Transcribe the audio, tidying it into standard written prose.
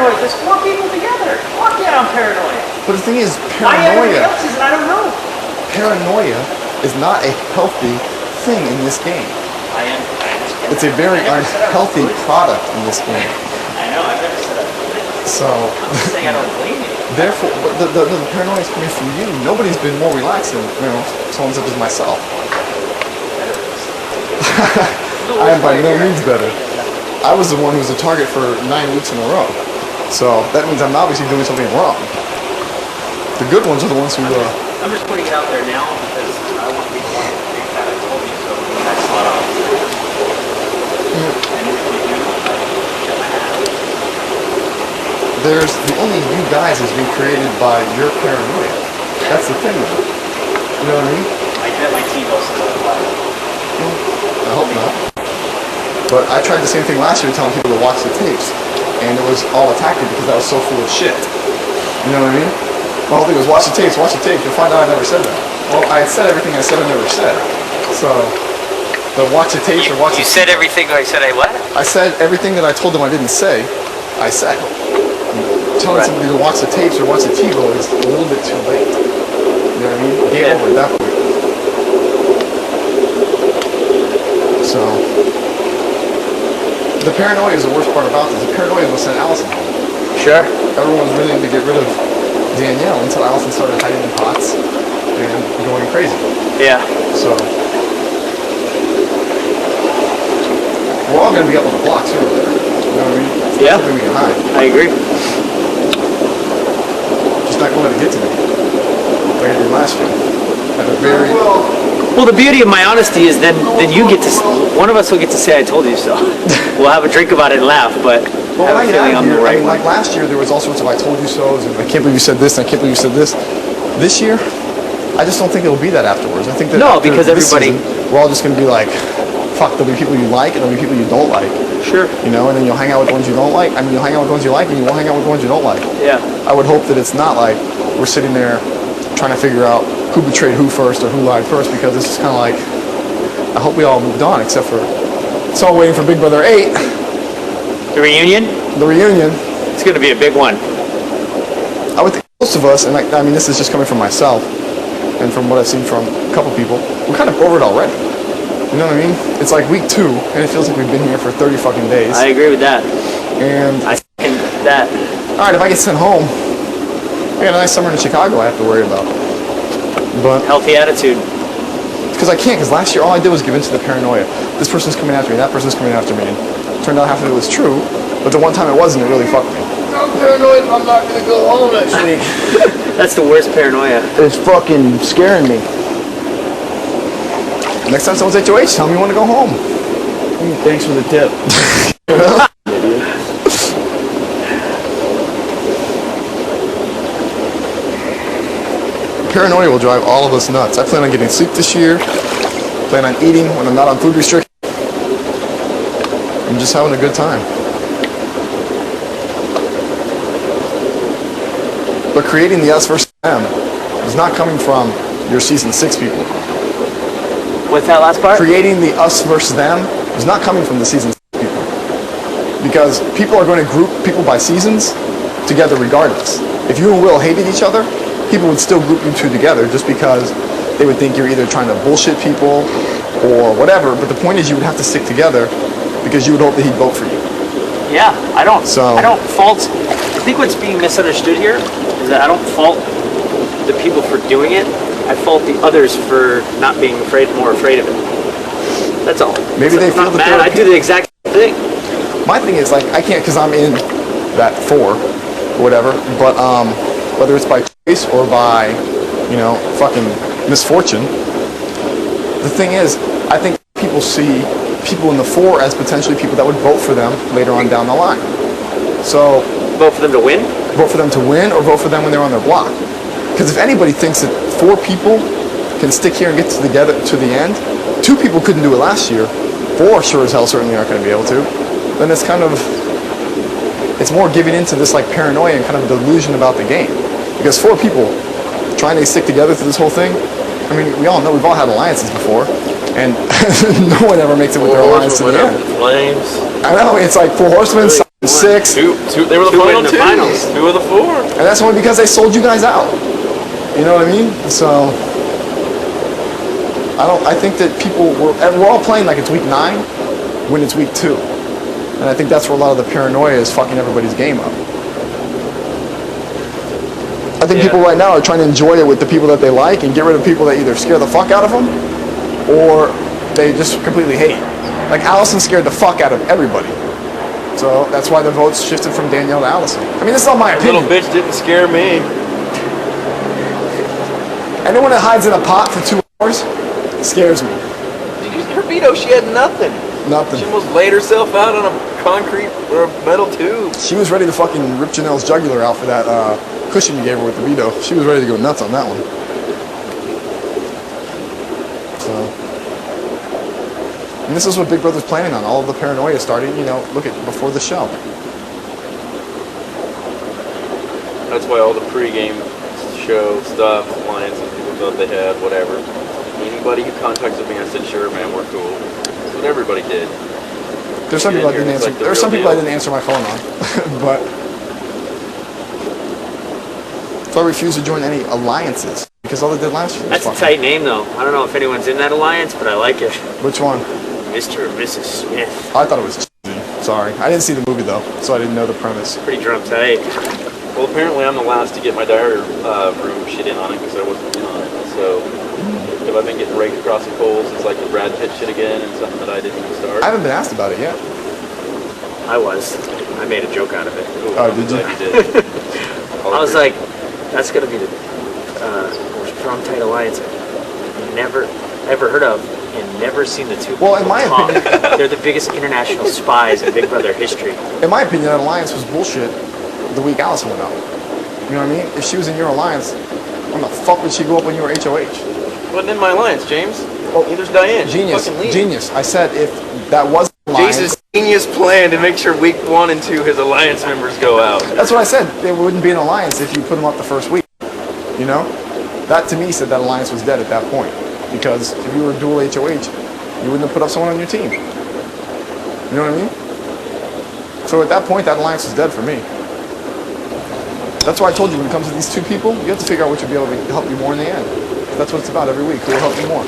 paranoid. There's 4 people together. Fuck yeah, I'm paranoid. But the thing is, Why everybody else is, I don't know. paranoia is not a healthy thing in this game. I understand. It's a very unhealthy product in this game. I know, I've never said that. So, I'm just saying I don't blame you. therefore, the paranoia is coming from you. Nobody's been more relaxed than, someone such as myself. I am by no means better. I was the one who was a target for 9 weeks in a row. So, that means I'm obviously doing something wrong. The good ones are the ones who... I'm just putting it out there now because I want to be the one to think that I told you so. That's not on. And if you do, shut my ass. There's the only you guys is being created by your paranoia. That's the thing, though. You know what I mean? I bet my TiVo's still alive. I hope not. But I tried the same thing last year, telling people to watch the tapes, and it was all attacked because I was so full of shit. You know what I mean? My whole thing was watch the tapes. You'll find out I never said that. Well, I said everything I said I never said. So, but watch the tapes or watch. You said everything I said I what? I said everything that I told them I didn't say. I said. Telling somebody to watch the tapes or watch the TiVo is a little bit too late. You know what I mean? Game over at that point. So, the paranoia is the worst part about this. The paranoia was sent Allison home. Sure. Everyone was willing to get rid of Danielle until Allison started hiding in pots and going crazy. Yeah. So, we're all going to be up on the block sooner or later. You know what I mean? Yeah. Something we can hide. I agree. Just not going to let it get to me. Like I did last year. At a very... Well, the beauty of my honesty is then you get to, one of us will get to say I told you so. We'll have a drink about it and laugh, but Well, I have a feeling I'm the right one. like last year, there was all sorts of I told you so's, and I can't believe you said this, and I can't believe you said this. This year, I just don't think it'll be that afterwards. I think that No, after because this everybody- season, we're all just going to be like, fuck, there'll be people you like, and there'll be people you don't like. Sure. You know, and then you'll hang out with the ones you don't like. I mean, you'll hang out with the ones you like, and you won't hang out with the ones you don't like. Yeah. I would hope that it's not like we're sitting there trying to figure out who betrayed who first or who lied first, because it's just kind of like, I hope we all moved on, except for, it's all waiting for Big Brother 8. The reunion? The reunion. It's going to be a big one. I would think most of us, and I mean this is just coming from myself, and from what I've seen from a couple people, we're kind of over it already. You know what I mean? It's like week 2, and it feels like we've been here for 30 fucking days. I agree with that. And I second that. alright, if I get sent home, I got a nice summer in Chicago I have to worry about. But Healthy attitude. because I can't, because last year all I did was give in to the paranoia. This person's coming after me, that person's coming after me. And it turned out half of it was true, but the one time it wasn't, it really fucked me. I'm paranoid I'm not gonna go home next week. That's the worst paranoia. It's fucking scaring me. Next time someone's HOH, tell me you want to go home. Thanks for the tip. Paranoia will drive all of us nuts. I plan on getting sleep this year. Plan on eating when I'm not on food restriction. I'm just having a good time. But creating the us versus them is not coming from your season 6 people. What's that last part? Creating the us versus them is not coming from the season 6 people. Because people are going to group people by seasons together regardless. If you and Will hated each other, people would still group you two together just because they would think you're either trying to bullshit people or whatever, but the point is you would have to stick together because you would hope that he'd vote for you. Yeah, I don't fault, I think what's being misunderstood here is that I don't fault the people for doing it. I fault the others for not being more afraid of it. That's all. Maybe they feel not that mad. I do the exact same thing. My thing is, like, I can't because I'm in that 4 or whatever, but whether it's by choice or by, you know, fucking misfortune, the thing is, I think people see people in the 4 as potentially people that would vote for them later on down the line. So, Vote for them to win? vote for them to win or vote for them when they're on their block. Because if anybody thinks that 4 people can stick here and get together to the end, 2 people couldn't do it last year, 4 sure as hell certainly aren't going to be able to, then it's kind of, it's more giving into this like paranoia and kind of delusion about the game. Because 4 people trying to stick together through this whole thing, I mean, we all know, we've all had alliances before, and no one ever makes it with their alliance to the end. Flames. I know, it's like 4 horsemen, 6. Two. They were the Two final in the two. finals. 2 of the 4. And that's only because they sold you guys out. You know what I mean? So I think that we're all playing like it's week 9 when it's week 2. And I think that's where a lot of the paranoia is fucking everybody's game up. I think people right now are trying to enjoy it with the people that they like and get rid of people that either scare the fuck out of them or they just completely hate. Like Allison scared the fuck out of everybody. So that's why the votes shifted from Danielle to Allison. I mean, this is not my opinion. Little bitch didn't scare me. Anyone that hides in a pot for 2 hours scares me. Did you see her veto? She had nothing. Nothing. She almost laid herself out on a concrete or a metal tube. She was ready to fucking rip Janelle's jugular out for that cushion you gave her with the veto. She was ready to go nuts on that one. So, and this is what Big Brother's planning on. All of the paranoia starting, look at before the show. That's why all the pregame show stuff, clients and people thought they had, whatever. Anybody who contacted me, I said, sure, man, we're cool. That's what everybody did. There's some people I didn't answer. Like There's some people I didn't answer my phone on, but so I refuse to join any alliances because all they did last year. That's a tight name, though. I don't know if anyone's in that alliance, but I like it. Which one? Mr. and Mrs. Smith. I thought it was cheesy. Sorry, I didn't see the movie though, so I didn't know the premise. Pretty drum tight. Well, apparently I'm the last to get my diary room shit in on it because I wasn't in on it. So, have I been getting raked across the coals? It's like the Brad Pitt shit again and something that I didn't even start. I haven't been asked about it yet. I was. I made a joke out of it. Ooh, Oh, did you? glad did. I was like, that's going to be the most drum tight alliance I've never, ever heard of and never seen the two Well, in people my talk. opinion- They're the biggest international spies in Big Brother history. In my opinion, that alliance was bullshit the week Allison went out. You know what I mean? If she was in your alliance, when the fuck would she go up when you were HOH? Wasn't in my alliance, James. Oh, Neither's Diane. She Genius, fucking leaves. genius. I said if that was an alliance, Jase's genius plan to make sure week 1 and 2 his alliance members go out. that's what I said. It wouldn't be an alliance if you put them up the first week. You know? That to me said that alliance was dead at that point. Because if you were dual HOH, you wouldn't have put up someone on your team. You know what I mean? So at that point, that alliance was dead for me. That's why I told you when it comes to these two people, you have to figure out which will be able to help you more in the end. That's what it's about every week. Who will help you more?